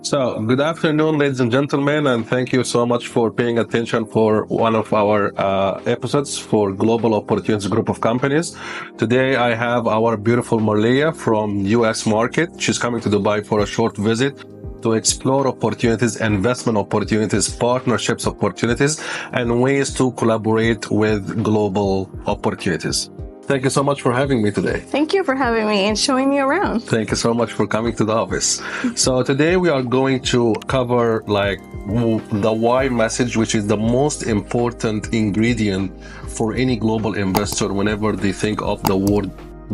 So, good afternoon, ladies and gentlemen, and thank you so much for paying attention for one of our episodes for Global Opportunities Group of Companies. Today, I have our beautiful Marília from US market. She's coming to Dubai for a short visit to explore opportunities, investment opportunities, partnerships opportunities, and ways to collaborate with global opportunities. Thank you so much for having me today. Thank you for having me and showing me around. Thank you so much for coming to the office. So today we are going to cover the why message, which is the most important ingredient for any global investor whenever they think of the word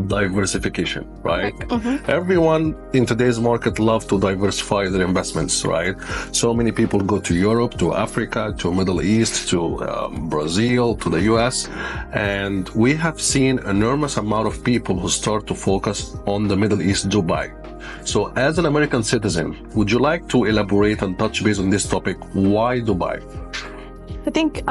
diversification, right? Mm-hmm. Everyone in today's market loves to diversify their investments, right? So many people go to Europe, to Africa, to Middle East, to Brazil, to the US, and we have seen an enormous amount of people who start to focus on the Middle East, Dubai. So as an American citizen, would you like to elaborate and touch base on this topic? Why Dubai? I think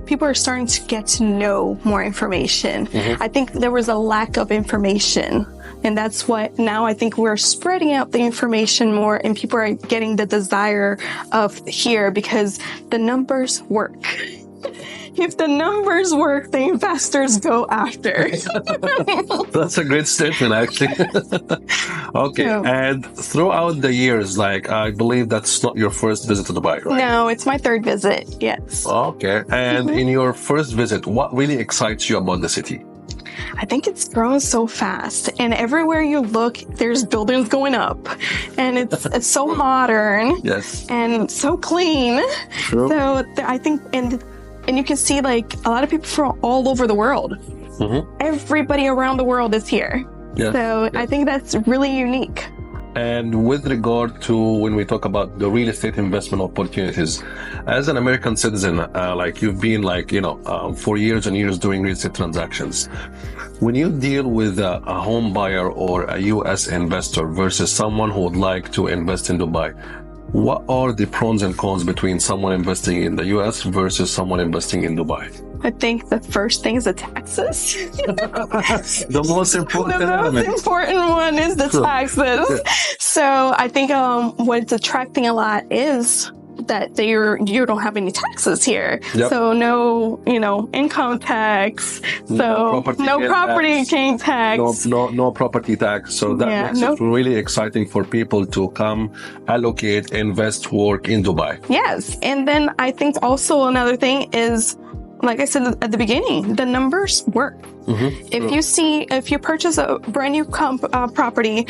people are starting to get to know more information. Mm-hmm. I think there was a lack of information, and that's what now I think we're spreading out the information more, and people are getting the desire of here because the numbers work. If the numbers work, the investors go after. That's a great statement, actually. Okay, yeah. And throughout the years, I believe that's not your first visit to Dubai, right? No, it's my third visit, yes. Okay, and in your first visit, what really excites you about the city? I think it's grown so fast, and everywhere you look, there's buildings going up, and it's so modern, yes, and so clean. True. So I think, and you can see a lot of people from all over the world. Mm-hmm. Everybody around the world is here. Yes. So yes. I think that's really unique. And with regard to when we talk about the real estate investment opportunities, as an American citizen, you've been for years and years doing real estate transactions. When you deal with a home buyer or a US investor versus someone who would like to invest in Dubai, what are the pros and cons between someone investing in the US versus someone investing in Dubai? I think the first thing is the taxes. The most important element. The most important one is the taxes. So I think what's attracting a lot is that you don't have any taxes here. Yep. So no, income tax. So no property gain tax. No property tax. So that makes it really exciting for people to come, allocate, invest, work in Dubai. Yes. And then I think also another thing is, like I said at the beginning, the numbers work. Mm-hmm. If you purchase a brand new property,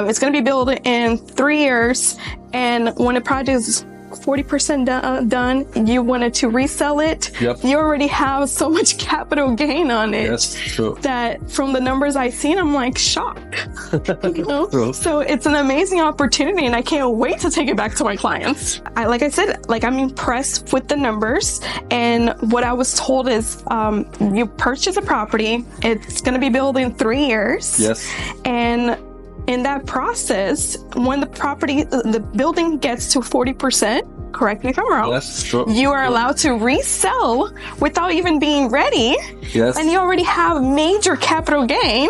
it's going to be built in 3 years. And when the project is 40% done, you wanted to resell it. Yep. You already have so much capital gain on it. Yes, true. That from the numbers I've seen, I'm shocked. So it's an amazing opportunity, and I can't wait to take it back to my clients. I'm impressed with the numbers, and what I was told is you purchase a property, it's going to be built in 3 years. Yes. And in that process, when the building gets to 40%, correct me if I'm wrong, yes, true. You are allowed to resell without even being ready. Yes. And you already have major capital gain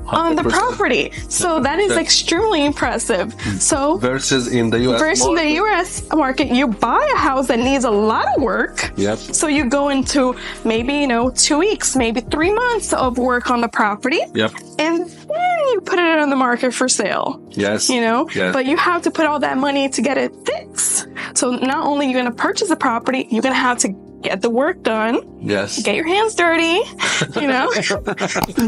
on the property. So that is extremely impressive. So versus in the US market, you buy a house that needs a lot of work. Yep. So you go into maybe 2 weeks, maybe 3 months of work on the property. Yep. And then you put it on the market for sale. Yes. Yes. But you have to put all that money to get it fixed. So not only are you going to purchase a property, you're going to have to get the work done. Yes. Get your hands dirty.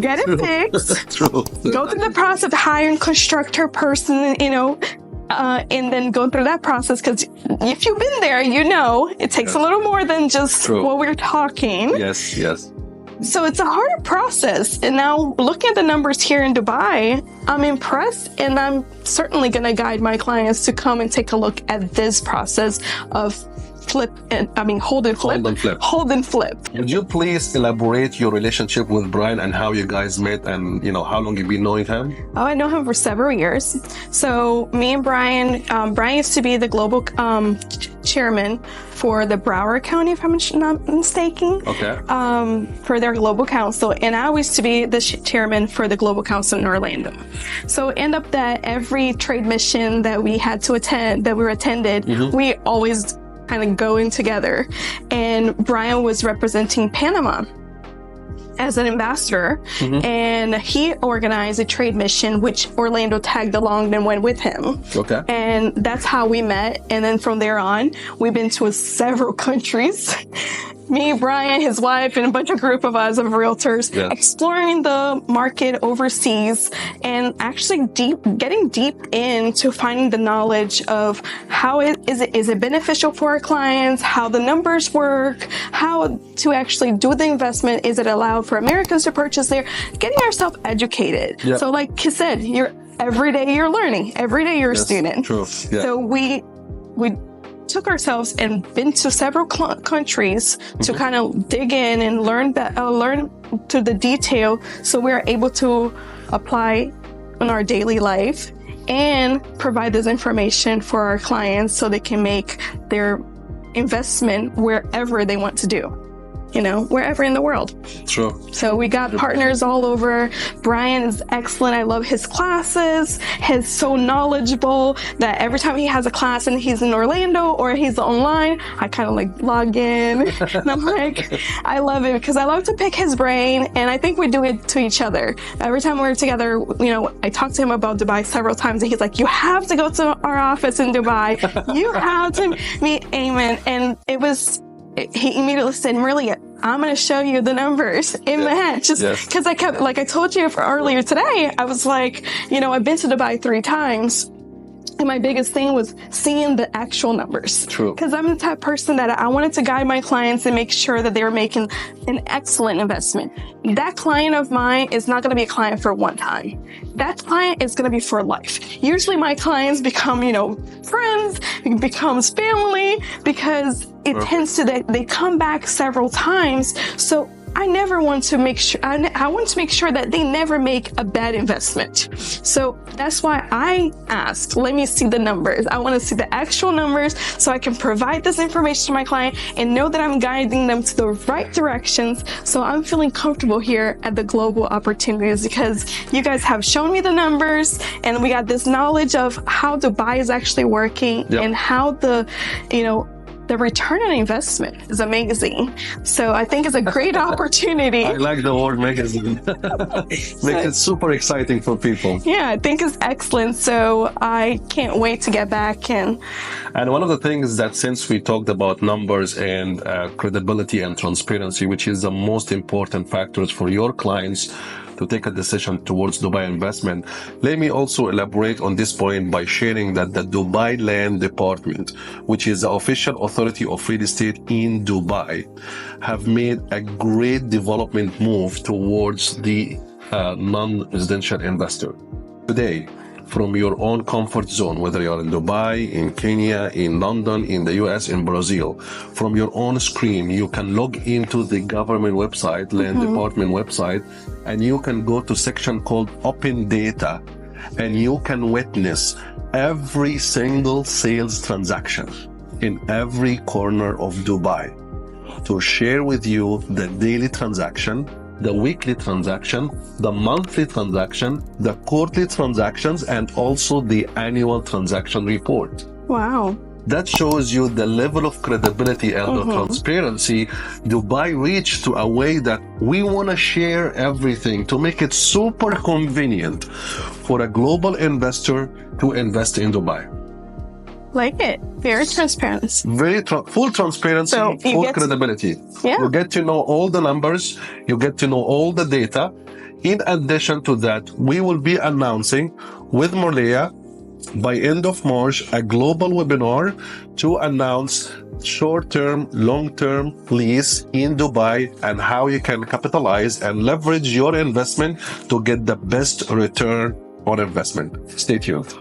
Get it fixed. True. Go through the process of hiring a constructor person, and then go through that process, because if you've been there, it takes a little more than just what we're talking. Yes, yes. So it's a harder process. And now looking at the numbers here in Dubai, I'm impressed, and I'm certainly going to guide my clients to come and take a look at this process of hold and flip. Would you please elaborate your relationship with Brian and how you guys met, and how long you've been knowing him? Oh, I know him for several years. So me and Brian, Brian used to be the global chairman for the Broward County, if I'm not mistaken. Okay. For their global council, and I used to be the chairman for the global council in Orlando. So end up that every trade mission that we had to attend, that we were attended, we always kind of go in together. And Brian was representing Panama as an ambassador, and he organized a trade mission, which Orlando tagged along and went with him. Okay. And that's how we met. And then from there on, we've been to several countries. Me, Brian, his wife, and a bunch of group of us of realtors, exploring the market overseas and actually getting deep into finding the knowledge of how is it beneficial for our clients, how the numbers work, how to actually do the investment, is it allowed for Americans to purchase there, getting ourselves educated. Yep. So like he said, every day you're learning, every day you're a student. True. Yeah. So we took ourselves and been to several countries to kind of dig in and learn to the detail, so we're able to apply in our daily life and provide this information for our clients so they can make their investment wherever they want to do. Wherever in the world. True. So we got partners all over. Brian is excellent. I love his classes. He's so knowledgeable that every time he has a class and he's in Orlando or he's online, I kind of like log in. And I'm like, I love it because I love to pick his brain, and I think we do it to each other. Every time we're together, I talked to him about Dubai several times, and he's like, you have to go to our office in Dubai. You have to meet Eamon. And he immediately said, Marília, I'm going to show you the numbers in my head. Just because I kept, like I told you earlier today, I was like, I've been to Dubai 3 times. And my biggest thing was seeing the actual numbers. True. Because I'm the type of person that I wanted to guide my clients and make sure that they were making an excellent investment. That client of mine is not going to be a client for one time. That client is going to be for life. Usually my clients become, friends, becomes family, because it tends to, they come back several times. So I never want to make sure, I want to make sure that they never make a bad investment. So that's why I asked, let me see the numbers. I want to see the actual numbers so I can provide this information to my client and know that I'm guiding them to the right directions. So I'm feeling comfortable here at the Global Opportunities because you guys have shown me the numbers, and we got this knowledge of how Dubai is actually working and how the return on investment is amazing. So I think it's a great opportunity. I like the word magazine. Makes it super exciting for people. Yeah, I think it's excellent. So I can't wait to get back in. And one of the things that, since we talked about numbers and credibility and transparency, which is the most important factors for your clients to take a decision towards Dubai investment, let me also elaborate on this point by sharing that the Dubai Land Department, which is the official authority of real estate in Dubai, have made a great development move towards the non-residential investor. Today, from your own comfort zone, whether you're in Dubai, in Kenya, in London, in the US, in Brazil, from your own screen, you can log into the government website, Land Department website, and you can go to section called Open Data, and you can witness every single sales transaction in every corner of Dubai to share with you the daily transaction, the weekly transaction, the monthly transaction, the quarterly transactions, and also the annual transaction report. Wow. That shows you the level of credibility and the transparency Dubai reached to a way that we want to share everything to make it super convenient for a global investor to invest in Dubai. Like it. Very transparent. Full transparency, so full credibility. You get to know all the numbers. You get to know all the data. In addition to that, we will be announcing with Marília by end of March a global webinar to announce short-term, long-term lease in Dubai and how you can capitalize and leverage your investment to get the best return on investment. Stay tuned.